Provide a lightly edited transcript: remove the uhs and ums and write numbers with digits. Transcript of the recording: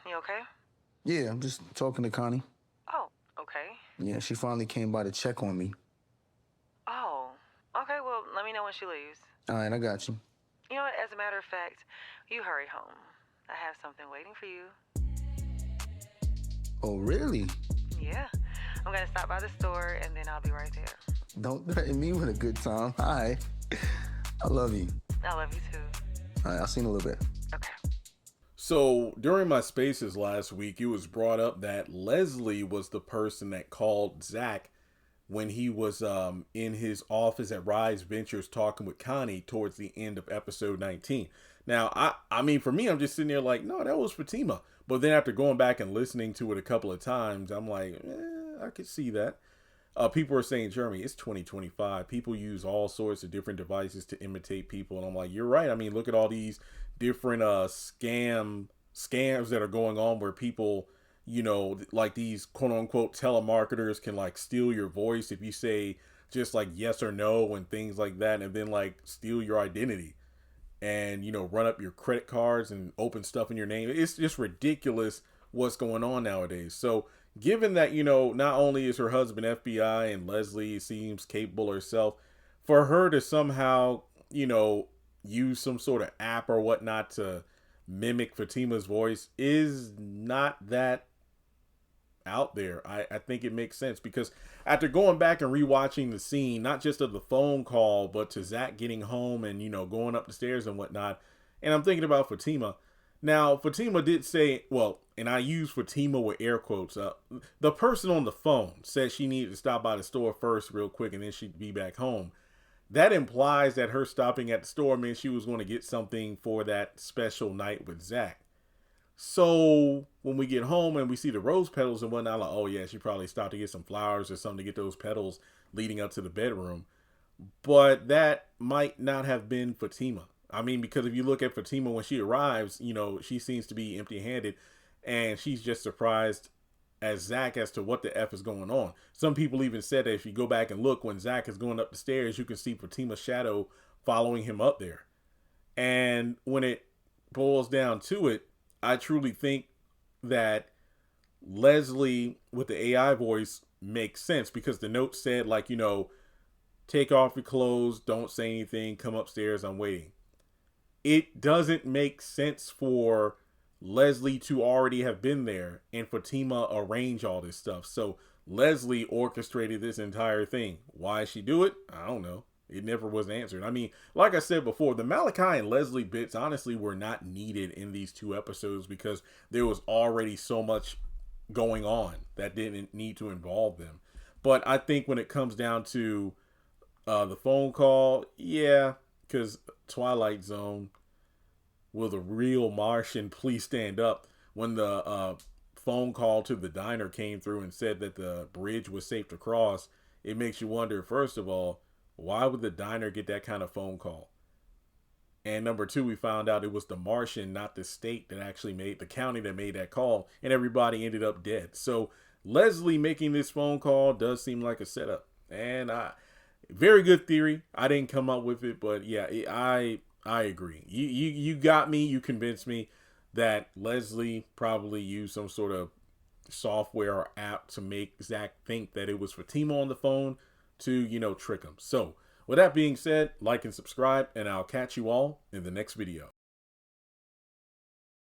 You okay? Yeah, I'm just talking to Connie. Oh, okay. Yeah, she finally came by to check on me. Oh, okay. Well, let me know when she leaves. All right, I got you. You know what? As a matter of fact, you hurry home. I have something waiting for you. Oh, really? Yeah. I'm going to stop by the store and then I'll be right there. Don't threaten me with a good time. Hi. I love you. I love you too. All right, I'll see you in a little bit. Okay. So during my spaces last week, it was brought up that Leslie was the person that called Zach when he was in his office at Rise Ventures talking with Connie towards the end of episode 19. Now, I mean, for me, I'm just sitting there like, no, that was Fatima. But then after going back and listening to it a couple of times, I'm like, I could see that. People are saying, Jeremy, it's 2025. People use all sorts of different devices to imitate people. And I'm like, you're right. I mean, look at all these different scams that are going on where people, like these quote unquote telemarketers can like steal your voice if you say just like yes or no and things like that, and then like steal your identity and run up your credit cards and open stuff in your name. It's just ridiculous what's going on nowadays. So given that not only is her husband FBI and Leslie seems capable herself, for her to somehow use some sort of app or whatnot to mimic Fatima's voice is not that out there. I think it makes sense because after going back and rewatching the scene, not just of the phone call, but to Zach getting home and, going up the stairs and whatnot, and I'm thinking about Fatima. Now, Fatima did say, well, and I use Fatima with air quotes, the person on the phone said she needed to stop by the store first real quick and then she'd be back home. That implies that her stopping at the store meant she was going to get something for that special night with Zach. So when we get home and we see the rose petals and whatnot, like, oh yeah, she probably stopped to get some flowers or something to get those petals leading up to the bedroom. But that might not have been Fatima. I mean, because if you look at Fatima when she arrives, she seems to be empty-handed and she's just surprised as Zach as to what the F is going on. Some people even said that if you go back and look when Zach is going up the stairs, you can see Fatima's shadow following him up there. And when it boils down to it, I truly think that Leslie with the AI voice makes sense because the note said like, take off your clothes, don't say anything, come upstairs, I'm waiting. It doesn't make sense for Leslie to already have been there and Fatima arrange all this stuff. So Leslie orchestrated this entire thing. Why she do it? I don't know. It never was answered. I mean, like I said before, the Malachi and Leslie bits honestly were not needed in these two episodes because there was already so much going on that didn't need to involve them. But I think when it comes down to the phone call, yeah, because Twilight Zone, will the real Martian please stand up? When the phone call to the diner came through and said that the bridge was safe to cross, it makes you wonder, first of all, why would the diner get that kind of phone call? And number two, we found out it was the Martian, not the state that actually made, the county that made that call, and everybody ended up dead. So Leslie making this phone call does seem like a setup. And very good theory. I didn't come up with it, but yeah, I agree. You got me. You convinced me that Leslie probably used some sort of software or app to make Zach think that it was Fatima on the phone to, trick him. So with that being said, like and subscribe, and I'll catch you all in the next video.